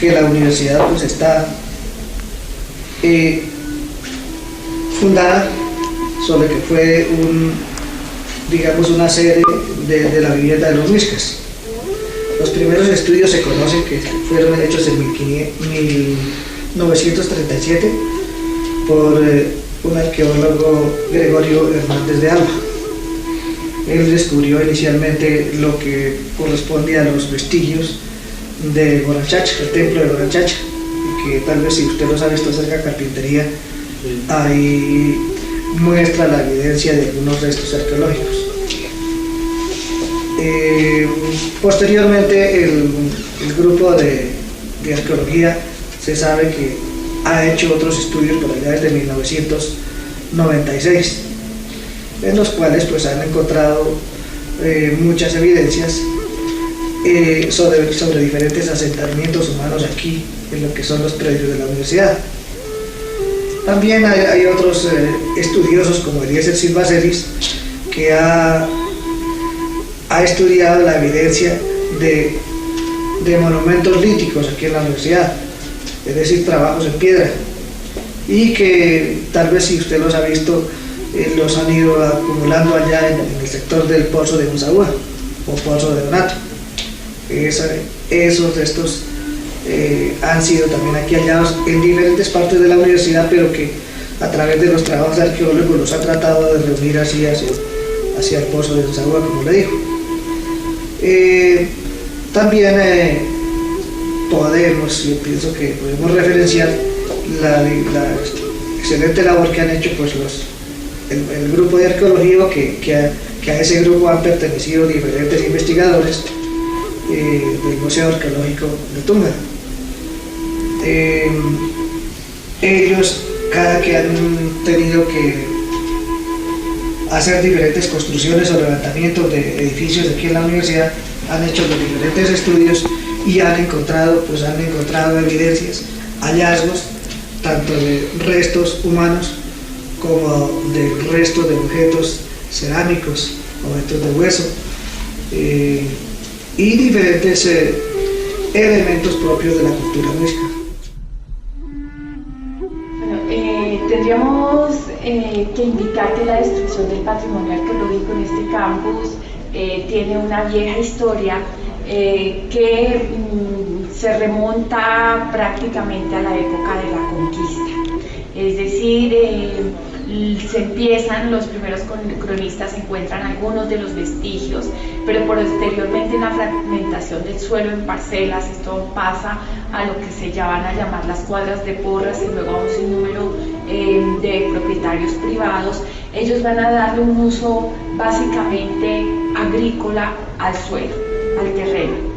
que la universidad pues está fundada sobre que fue digamos una sede de la vivienda de los Muiscas. Los primeros estudios se conocen que fueron hechos en 1937 por un arqueólogo, Gregorio Hernández de Alba. Él descubrió inicialmente lo que corresponde a los vestigios de Goranchacha, el templo de Goranchacha, y que tal vez, si usted lo sabe, está cerca de Carpintería, ahí muestra la evidencia de algunos restos arqueológicos. Posteriormente el grupo de arqueología se sabe que ha hecho otros estudios por allá desde 1996, en los cuales pues han encontrado muchas evidencias sobre diferentes asentamientos humanos aquí en lo que son los predios de la universidad. También hay otros estudiosos como Eliezer Silva Celis, que ha estudiado la evidencia de monumentos líticos aquí en la universidad, es decir, trabajos en piedra, y que tal vez, si usted los ha visto, los han ido acumulando allá en el sector del Pozo de Gonzagua o Pozo de Donato. Esos restos han sido también aquí hallados en diferentes partes de la universidad, pero que a través de los trabajos arqueológicos los ha tratado de reunir así hacia el Pozo de Gonzagua, como le dijo. También yo pienso que podemos referenciar la excelente labor que han hecho pues el grupo de arqueología, que a ese grupo han pertenecido diferentes investigadores del Museo Arqueológico de Tunja. Ellos, cada que han tenido que hacer diferentes construcciones o levantamientos de edificios aquí en la universidad, han hecho los diferentes estudios y han encontrado evidencias, hallazgos, tanto de restos humanos como de restos de objetos cerámicos, objetos de hueso, y diferentes elementos propios de la cultura muisca. Tendríamos que indicar que la destrucción del patrimonio arqueológico en este campus tiene una vieja historia que se remonta prácticamente a la época de la conquista. Es decir, los primeros cronistas encuentran algunos de los vestigios, pero posteriormente en la fragmentación del suelo en parcelas, esto pasa a lo que se van a llamar las cuadras de Porras y luego a un sinnúmero de propietarios privados. Ellos van a darle un uso básicamente agrícola al suelo, al terreno.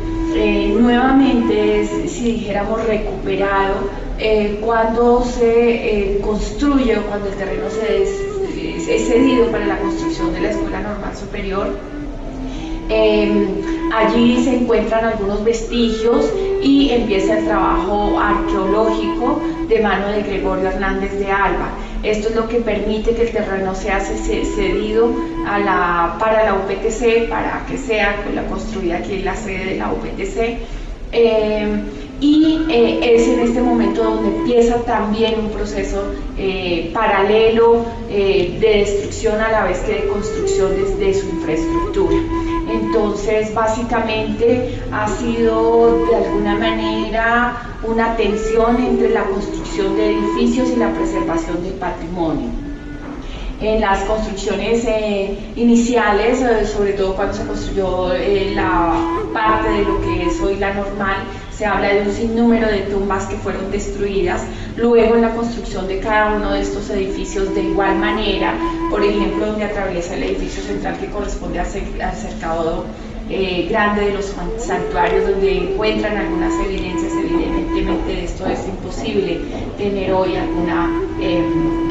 Nuevamente, si dijéramos recuperado, cuando se construye o cuando el terreno es cedido para la construcción de la Escuela Normal Superior, allí se encuentran algunos vestigios y empieza el trabajo arqueológico de mano de Gregorio Hernández de Alba. Esto es lo que permite que el terreno sea cedido para la UPTC, para que sea construida aquí en la sede de la UPTC. Es en este momento donde empieza también un proceso paralelo de destrucción a la vez que de construcción desde su infraestructura. Entonces, básicamente ha sido de alguna manera una tensión entre la construcción de edificios y la preservación del patrimonio. En las construcciones iniciales, sobre todo cuando se construyó la parte de lo que es hoy la normal, se habla de un sinnúmero de tumbas que fueron destruidas. Luego, en la construcción de cada uno de estos edificios de igual manera, por ejemplo, donde atraviesa el edificio central que corresponde al cercado grande de los santuarios, donde encuentran algunas evidencias, evidentemente de esto es imposible tener hoy alguna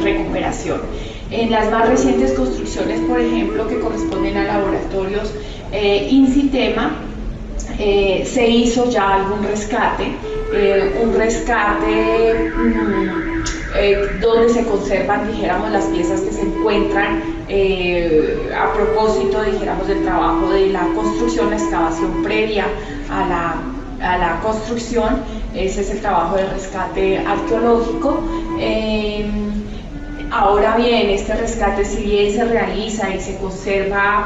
recuperación. En las más recientes construcciones, por ejemplo, que corresponden a laboratorios INSITEMA, se hizo ya algún rescate, donde se conservan, dijéramos, las piezas que se encuentran a propósito, dijéramos, del trabajo de la construcción, la excavación previa a la construcción, Ese es el trabajo de rescate arqueológico. Ahora bien, este rescate, si bien se realiza y se conservan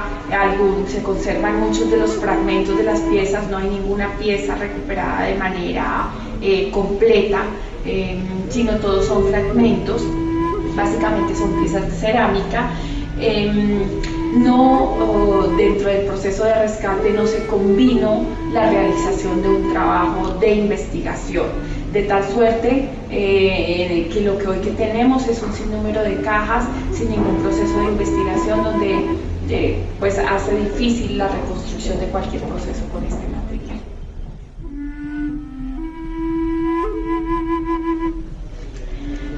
muchos de los fragmentos de las piezas, no hay ninguna pieza recuperada de manera completa, sino todos son fragmentos, básicamente son piezas de cerámica. Dentro del proceso de rescate no se combinó la realización de un trabajo de investigación, de tal suerte que lo que hoy tenemos es un sinnúmero de cajas sin ningún proceso de investigación, donde pues hace difícil la reconstrucción de cualquier proceso con este material.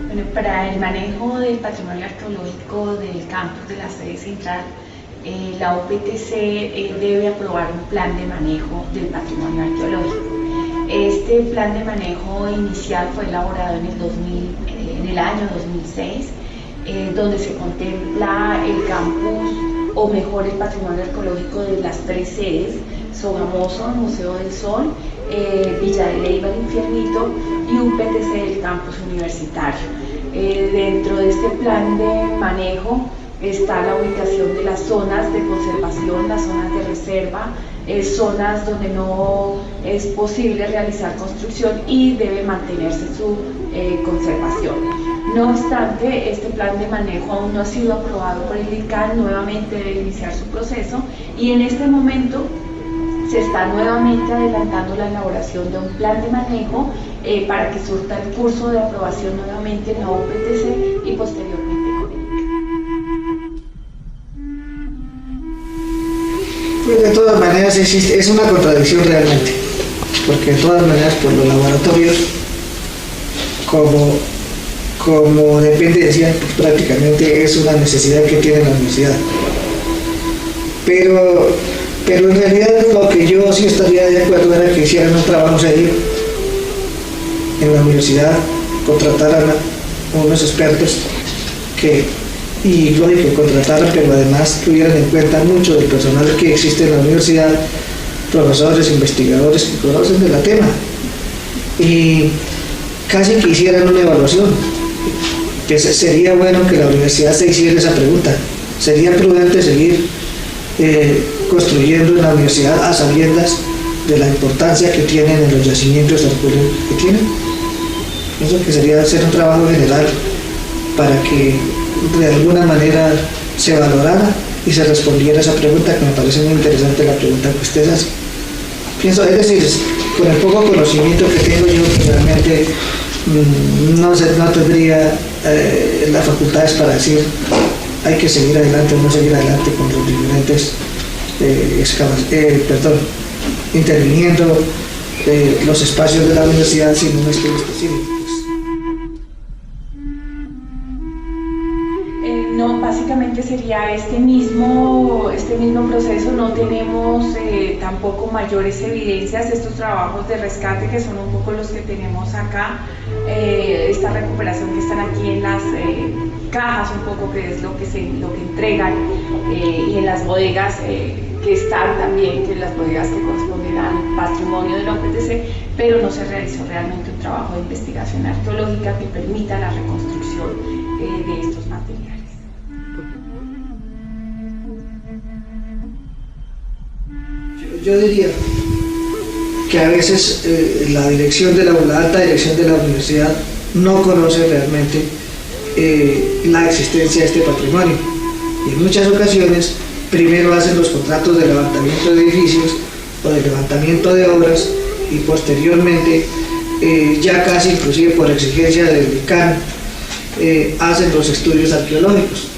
Bueno, para el manejo del patrimonio arqueológico del campus de la sede central, la UPTC debe aprobar un plan de manejo del patrimonio arqueológico. Este plan de manejo inicial fue elaborado en el año 2006, donde se contempla el campus, o mejor el patrimonio arqueológico de las 3 sedes: Sogamoso, Museo del Sol, Villa de Leyva, el Infiernito, y UPTC del campus universitario. Dentro de este plan de manejo está la ubicación de las zonas de conservación, las zonas de reserva, zonas donde no es posible realizar construcción y debe mantenerse su conservación. No obstante, este plan de manejo aún no ha sido aprobado por el ICANN, nuevamente debe iniciar su proceso, y en este momento se está nuevamente adelantando la elaboración de un plan de manejo para que surta el curso de aprobación nuevamente en la UPTC y posteriormente con el ICANN. Pues de todas maneras es una contradicción realmente, porque de todas maneras por los laboratorios, como depende de CIAN, pues prácticamente es una necesidad que tiene la universidad. Pero en realidad lo que yo sí estaría de acuerdo era que hicieran un trabajo serio en la universidad, contrataran a unos expertos y lógico contrataran, pero además tuvieran en cuenta mucho del personal que existe en la universidad, profesores, investigadores que conocen de la tema, y casi que hicieran una evaluación. Que sería bueno que la universidad se hiciera esa pregunta: ¿sería prudente seguir construyendo en la universidad a sabiendas de la importancia que tienen en los yacimientos arqueológicos que tienen? Pienso que sería hacer un trabajo general para que de alguna manera se valorara y se respondiera a esa pregunta, que me parece muy interesante la pregunta que ustedes hacen. Pienso, es decir, con el poco conocimiento que tengo yo, que realmente no tendría las facultades para decir hay que seguir adelante o no seguir adelante con los diferentes interviniendo los espacios de la universidad sin un estudio específico. No, básicamente sería este mismo proceso. No tenemos tampoco mayores evidencias. Estos trabajos de rescate, que son un poco los que tenemos acá, esta recuperación que están aquí en las cajas, un poco que es lo que entregan, y en las bodegas que están también, que las bodegas que corresponden al patrimonio de la UPTC, pero no se realizó realmente un trabajo de investigación arqueológica que permita la reconstrucción de estos materiales. Yo diría que a veces la alta dirección de la universidad no conoce realmente la existencia de este patrimonio, y en muchas ocasiones primero hacen los contratos de levantamiento de edificios o de levantamiento de obras, y posteriormente ya casi inclusive por exigencia del ICANN hacen los estudios arqueológicos.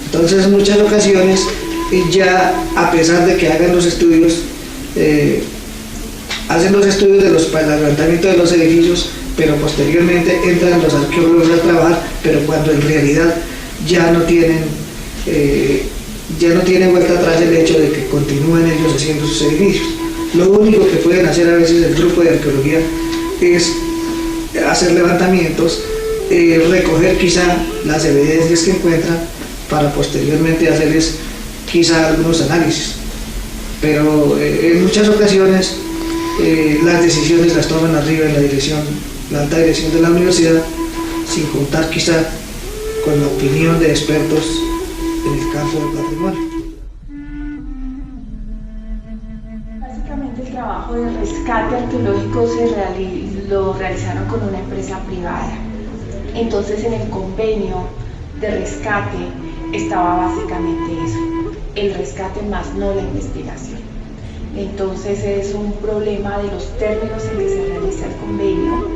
Entonces en muchas ocasiones ya, a pesar de que hagan los estudios, hacen los estudios de levantamiento de los edificios, pero posteriormente entran los arqueólogos a trabajar, pero cuando en realidad ya no tienen vuelta atrás el hecho de que continúen ellos haciendo sus edificios. Lo único que pueden hacer a veces el grupo de arqueología es hacer levantamientos, recoger quizá las evidencias que encuentran para posteriormente hacerles quizá algunos análisis, pero en muchas ocasiones las decisiones las toman arriba en la alta dirección de la universidad, sin contar quizá con la opinión de expertos en el campo del patrimonio. Básicamente el trabajo de rescate arqueológico lo realizaron con una empresa privada. Entonces en el convenio de rescate estaba básicamente eso, el rescate más no la investigación. Entonces es un problema de los términos en que se realiza el convenio,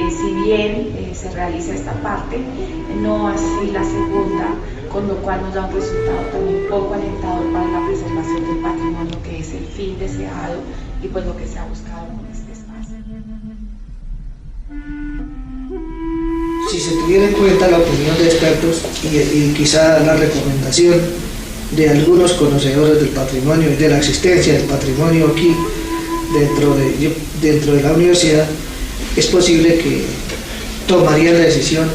si bien se realiza esta parte, no así la segunda, con lo cual nos da un resultado también poco alentador para la preservación del patrimonio, que es el fin deseado y pues lo que se ha buscado con este espacio. Si se tuviera en cuenta la opinión de expertos y quizá la recomendación de algunos conocedores del patrimonio y de la existencia del patrimonio aquí dentro de la universidad, es posible que tomarían la decisión,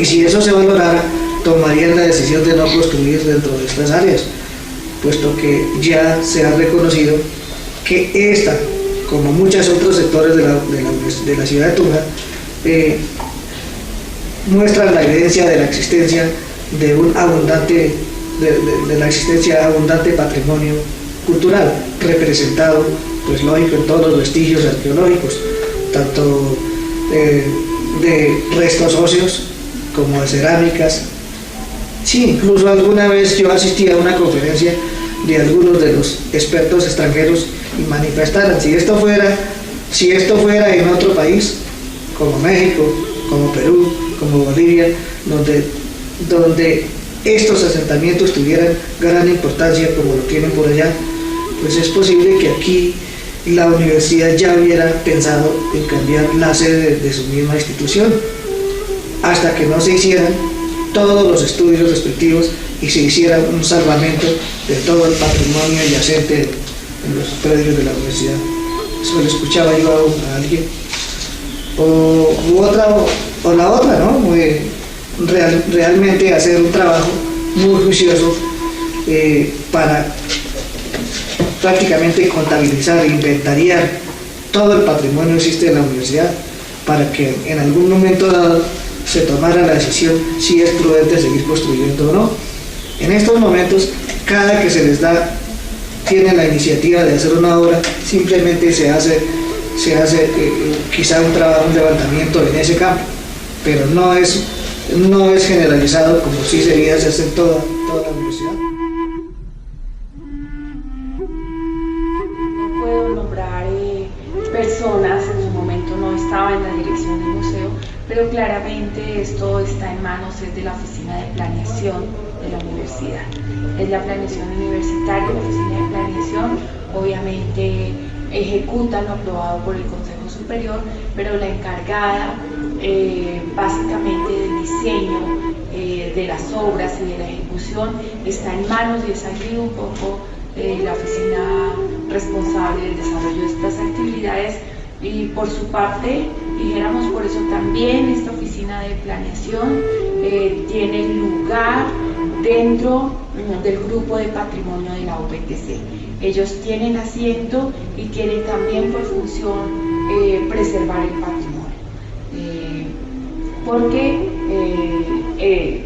y si eso se valorara, tomarían la decisión de no construir dentro de estas áreas, puesto que ya se ha reconocido que esta, como muchos otros sectores de la ciudad de Tunja, muestran la evidencia de la existencia de un abundante patrimonio cultural, representado, pues lógico, en todos los vestigios arqueológicos, tanto de restos óseos como de cerámicas. Sí, incluso alguna vez yo asistí a una conferencia de algunos de los expertos extranjeros y manifestaron, si esto fuera en otro país, como México, como Perú, como Bolivia, donde estos asentamientos tuvieran gran importancia como lo tienen por allá, pues es posible que aquí la universidad ya hubiera pensado en cambiar la sede de su misma institución, hasta que no se hicieran todos los estudios respectivos y se hiciera un salvamento de todo el patrimonio adyacente en los predios de la universidad. Eso lo escuchaba yo a alguien. O la otra, ¿no? Realmente hacer un trabajo muy juicioso para prácticamente contabilizar, inventariar todo el patrimonio que existe en la universidad, para que en algún momento dado se tomara la decisión si es prudente seguir construyendo o no. En estos momentos, cada que se les tiene la iniciativa de hacer una obra, simplemente se hace quizá un levantamiento en ese campo, pero no es generalizado como sí sería si hacer toda la universidad. No puedo nombrar personas, en su momento no estaba en la dirección del museo, pero claramente esto está en manos de la Oficina de Planeación de la universidad. Es la planeación universitaria, la Oficina de Planeación, obviamente ejecuta lo aprobado por el Consejo Superior, pero la encargada básicamente del diseño de las obras y de la ejecución está en manos, y es allí un poco la oficina responsable del desarrollo de estas actividades. Y por su parte, dijéramos, por eso también esta oficina de planeación tiene lugar dentro del grupo de patrimonio de la OPTC. Ellos tienen asiento y tienen también por función preservar el patrimonio, porque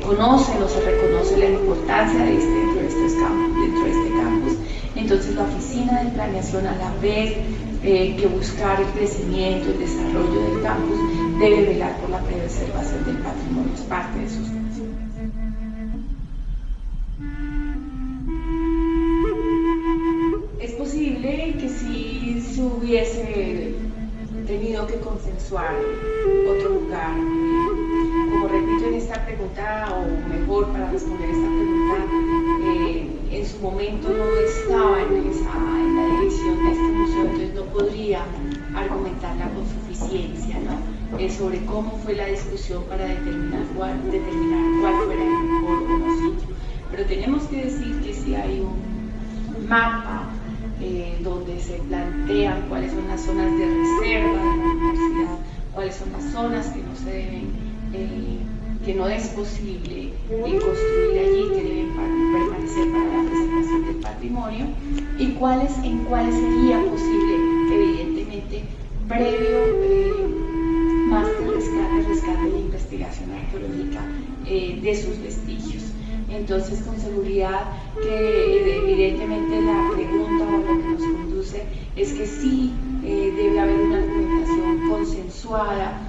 conocen o se reconoce la importancia de dentro de este campus. Entonces la oficina de planeación, a la vez que buscar el crecimiento, el desarrollo del campus, debe velar por la preservación del patrimonio, es parte de sus funciones. Es posible que si se hubiese tenido que consensuar otro lugar, como repito en esta pregunta, o mejor para responder esta pregunta, en su momento no estaba en la dirección de este museo, entonces no podría argumentarla con suficiencia, ¿no? Sobre cómo fue la discusión para determinar cuál fuera el mejor o no sitio. Pero tenemos que decir que si hay un mapa donde se plantean cuáles son las zonas de reserva de la universidad, cuáles son las zonas que no se deben, que no es posible construir allí, que deben permanecer para la preservación del patrimonio, y en cuáles sería posible, evidentemente, evidentemente previo máster rescate e investigación arqueológica de sus vestigios. Entonces, con seguridad que evidentemente la pregunta o lo que nos conduce es que sí debe haber una argumentación consensuada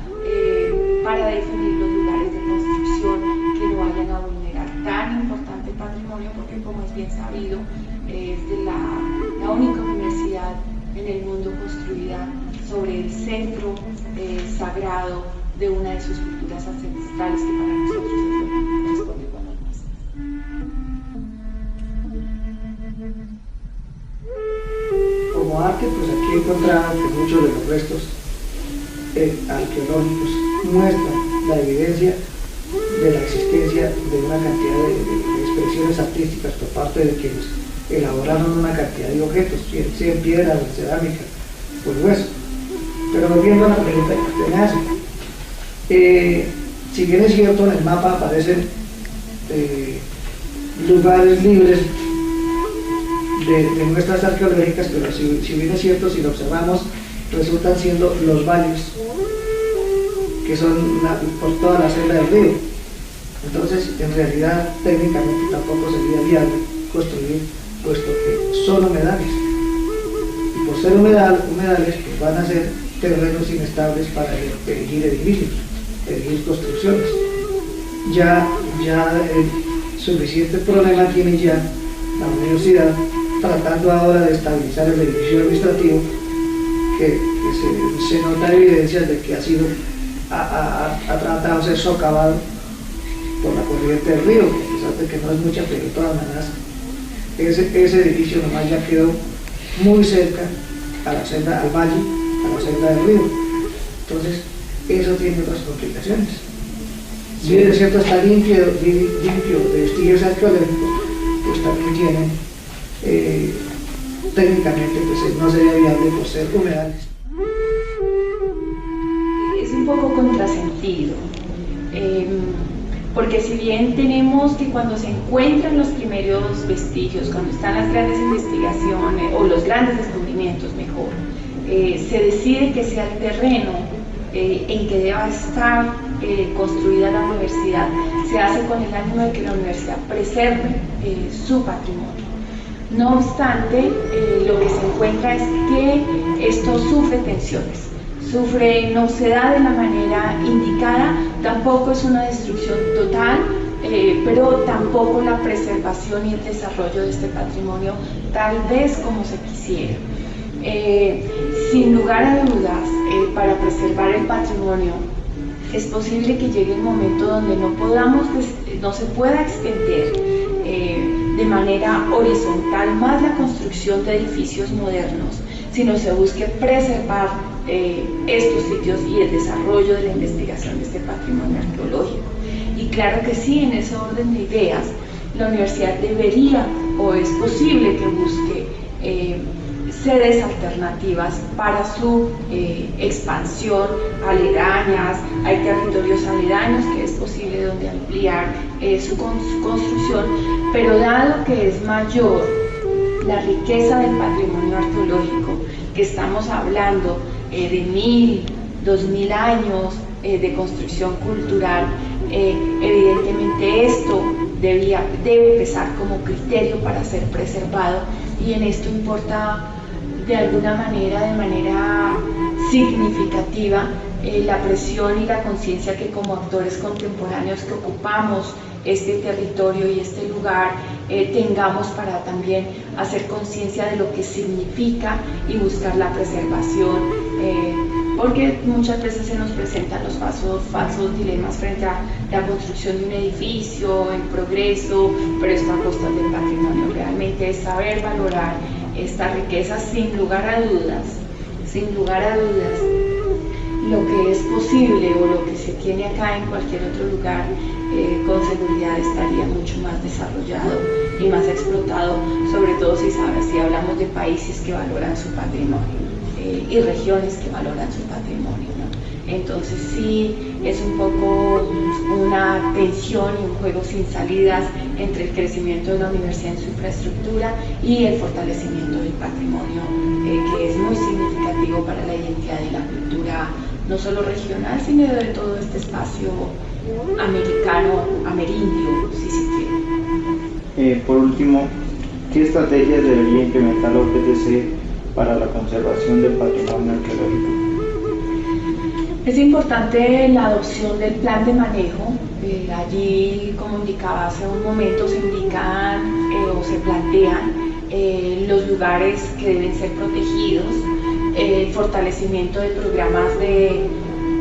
para definir los lugares de construcción que no vayan a vulnerar tan importante patrimonio, porque como es bien sabido, es de la única universidad en el mundo construida sobre el centro sagrado de una de sus culturas ancestrales, que para nosotros es lo que responde con las mismas. Como arte, pues aquí encontramos que muchos de los restos arqueológicos muestran la evidencia de la existencia de una cantidad de expresiones artísticas por parte de quienes elaboraron una cantidad de objetos, sea en piedra, en cerámica, por hueso. Pero volviendo a la pregunta que usted me hace, si bien es cierto, en el mapa aparecen lugares libres de muestras arqueológicas, pero si bien es cierto, si lo observamos, resultan siendo los valles, que son por toda la selva del río. Entonces, en realidad, técnicamente tampoco sería viable construir, puesto que son humedales. Y por ser humedales, pues van a ser terrenos inestables para erigir edificios, erigir construcciones. Ya suficiente problema tiene ya la universidad, tratando ahora de estabilizar el edificio administrativo, que se nota evidencias de que ha tratado de ser socavado por la corriente del río, a pesar de que no es mucha, pero de todas maneras ese edificio nomás ya quedó muy cerca a la senda, al valle, a la senda del río. Entonces eso tiene otras complicaciones. Si bien es cierto, está limpio de vestigios arqueológicos, pues también tiene técnicamente pues no sería viable por ser humedales. Es un poco contrasentido, porque si bien tenemos que cuando se encuentran los primeros vestigios, cuando están las grandes investigaciones o los grandes descubrimientos mejor, se decide que sea el terreno en que deba estar construida la universidad, se hace con el ánimo de que la universidad preserve su patrimonio. No obstante, lo que se encuentra es que esto sufre tensiones, no se da de la manera indicada, tampoco es una destrucción total, pero tampoco la preservación y el desarrollo de este patrimonio tal vez como se quisiera. Sin lugar a dudas, para preservar el patrimonio es posible que llegue un momento donde no se pueda extender de manera horizontal más la construcción de edificios modernos, sino se busque preservar estos sitios y el desarrollo de la investigación de este patrimonio arqueológico. Y claro que sí, en ese orden de ideas, la universidad debería o es posible que busque sedes alternativas para su expansión, aledañas, hay territorios aledaños que es posible donde ampliar su construcción, pero dado que es mayor la riqueza del patrimonio arqueológico, que estamos hablando de 1000, 2000 años de construcción cultural, evidentemente esto debe pesar como criterio para ser preservado, y en esto importa de alguna manera, de manera significativa, la presión y la conciencia que como actores contemporáneos que ocupamos este territorio y este lugar tengamos para también hacer conciencia de lo que significa y buscar la preservación, porque muchas veces se nos presentan los falsos dilemas frente a la construcción de un edificio en progreso, pero esto a costa del patrimonio. Realmente es saber valorar esta riqueza sin lugar a dudas, lo que es posible o lo que se tiene acá en cualquier otro lugar con seguridad estaría mucho más desarrollado y más explotado, sobre todo si hablamos de países que valoran su patrimonio y regiones que valoran su patrimonio, ¿no? Entonces sí es un poco una tensión y un juego sin salidas entre el crecimiento de la universidad en su infraestructura y el fortalecimiento del patrimonio, que es muy significativo para la identidad y la cultura no solo regional, sino de todo este espacio americano, amerindio, si se quiere. Por último, ¿qué estrategias debería implementar la UPTC para la conservación del patrimonio arqueológico? Es importante la adopción del plan de manejo. Allí, como indicaba hace un momento, se indican o se plantean los lugares que deben ser protegidos, el fortalecimiento de programas de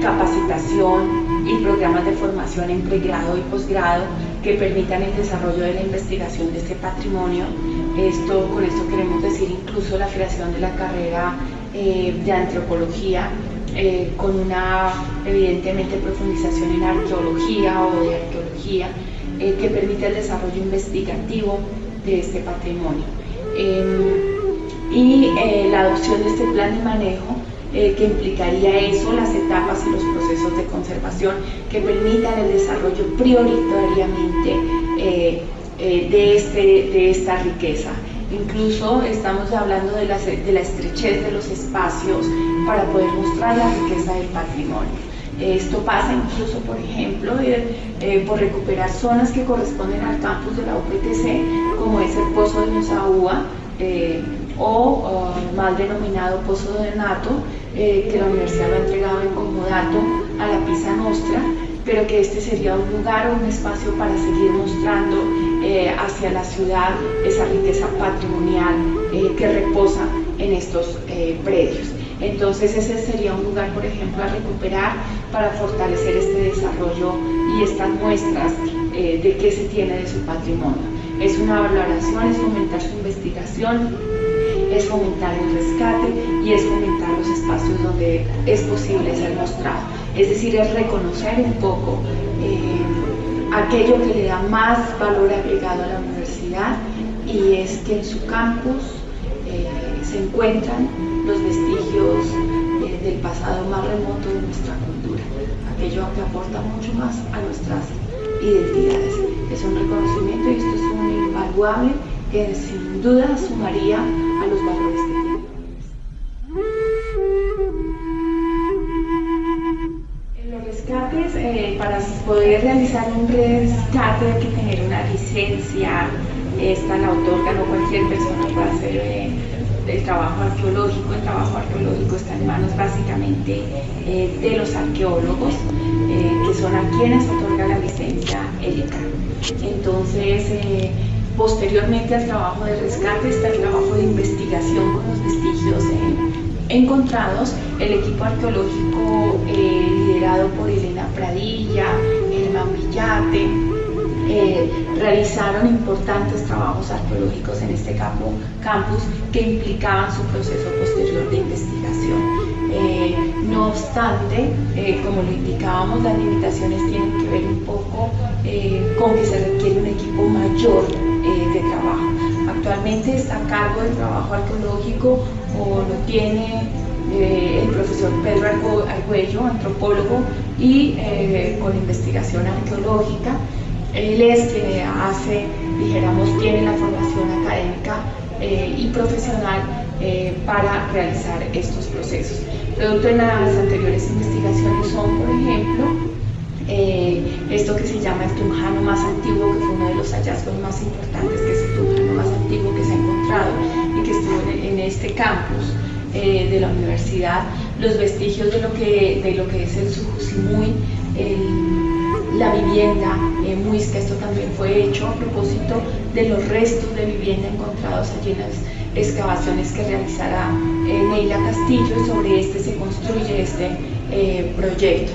capacitación y programas de formación en pregrado y posgrado que permitan el desarrollo de la investigación de este patrimonio. Con esto queremos decir incluso la creación de la carrera de antropología, con una evidentemente profundización en arqueología o de arqueología, que permite el desarrollo investigativo de este patrimonio. Y la adopción de este plan de manejo que implicaría eso, las etapas y los procesos de conservación que permitan el desarrollo prioritariamente de esta riqueza. Incluso estamos hablando de la estrechez de los espacios para poder mostrar la riqueza del patrimonio. Esto pasa incluso, por ejemplo, por recuperar zonas que corresponden al campus de la UPTC, como es el Pozo de Mozahúa, o mal denominado Pozo de Nato, que la universidad lo ha entregado en comodato a la Pisa Nostra, pero que este sería un lugar o un espacio para seguir mostrando hacia la ciudad esa riqueza patrimonial que reposa en estos predios. Entonces ese sería un lugar, por ejemplo, a recuperar para fortalecer este desarrollo y estas muestras de qué se tiene de su patrimonio. Es una valoración, es fomentar su investigación, es fomentar el rescate y es fomentar los espacios donde es posible ser mostrado. Es decir, es reconocer un poco aquello que le da más valor agregado a la universidad, y es que en su campus se encuentran los vestigios del pasado más remoto de nuestra cultura, aquello que aporta mucho más a nuestras identidades. Es un reconocimiento y esto es un invaluable que sin duda sumaría a los valores que tiene. En los rescates, para poder realizar un rescate hay que tener una licencia. Esta la otorga, no cualquier persona puede hacer el trabajo arqueológico. El trabajo arqueológico está en manos básicamente de los arqueólogos, que son a quienes otorga la licencia el ICAR. Entonces, posteriormente al trabajo de rescate está el trabajo de investigación con los vestigios encontrados. El equipo arqueológico liderado por Elena Pradilla, Germán Villate, realizaron importantes trabajos arqueológicos en este campus que implicaban su proceso posterior de investigación. No obstante, como lo indicábamos, las limitaciones tienen que ver un poco con que se requiere un equipo mayor de trabajo. Actualmente está a cargo del trabajo arqueológico o lo tiene el profesor Pedro Argüello, antropólogo y con investigación arqueológica. Él es quien hace, tiene la formación académica y profesional para realizar estos procesos. Producto de las anteriores investigaciones son, por ejemplo, esto que se llama el tunjano más antiguo, que fue uno de los hallazgos más importantes, que es el tunjano más antiguo que se ha encontrado y que estuvo en este campus de la universidad. Los vestigios de lo que es el Sujusimuy, la vivienda Muisca. Esto también fue hecho a propósito de los restos de vivienda encontrados allí en las excavaciones que realizará Neila Castillo, y sobre este se construye este proyecto.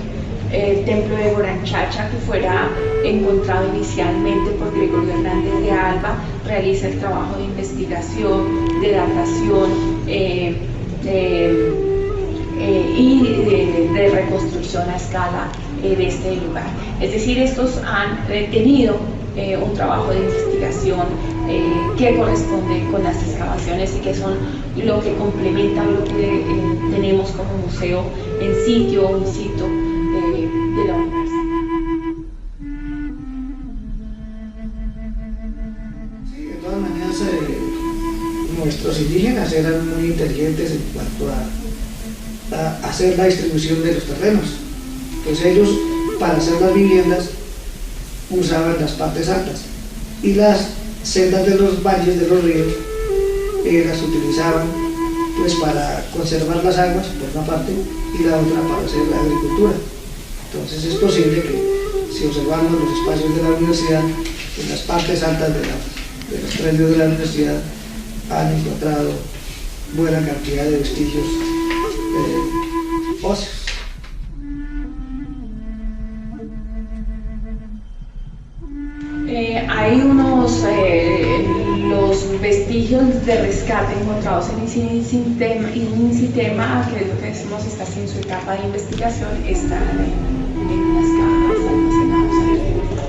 El templo de Goranchacha, que fuera encontrado inicialmente por Gregorio Hernández de Alba, realiza el trabajo de investigación, de datación y de reconstrucción a escala de este lugar. Es decir, estos han tenido un trabajo de investigación que corresponde con las excavaciones y que son lo que complementa lo que tenemos como museo en sitio o in situ de la universidad. Sí, de todas maneras, nuestros indígenas eran muy inteligentes en cuanto a hacer la distribución de los terrenos. Pues ellos, para hacer las viviendas, usaban las partes altas y las sendas de los valles de los ríos las utilizaban pues para conservar las aguas por una parte y la otra para hacer la agricultura. Entonces es posible que si observamos los espacios de la universidad, en las partes altas de los predios de la universidad han encontrado buena cantidad de vestigios óseos. Hay los vestigios de rescate encontrados en el INSITEMA, que es lo que decimos está en su etapa de investigación, están en unas cajas almacenados ahí.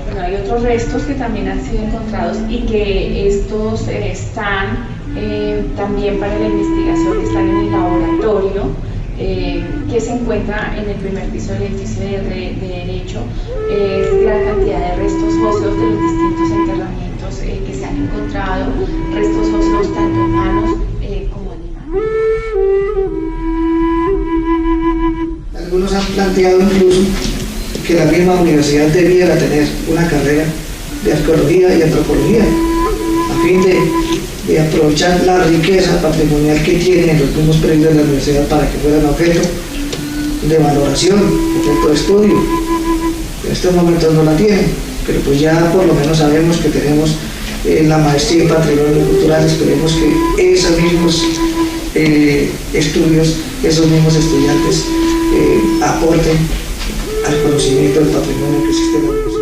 Bueno, hay otros restos que también han sido encontrados y que estos están también para la investigación, que están en el laboratorio, que se encuentra en el primer piso del edificio de Derecho. Es la cantidad de restos óseos de los distintos enterramientos que se han encontrado, restos óseos tanto humanos como animales. Algunos han planteado incluso que la misma universidad debiera tener una carrera de arqueología y antropología, a fin de aprovechar la riqueza patrimonial que tienen los mismos predios de la universidad para que fueran objeto de valoración, objeto de estudio. En estos momentos no la tienen, pero pues ya por lo menos sabemos que tenemos la maestría en patrimonio cultural. Esperemos que esos mismos estudios, esos mismos estudiantes aporten al conocimiento del patrimonio que existe en la universidad.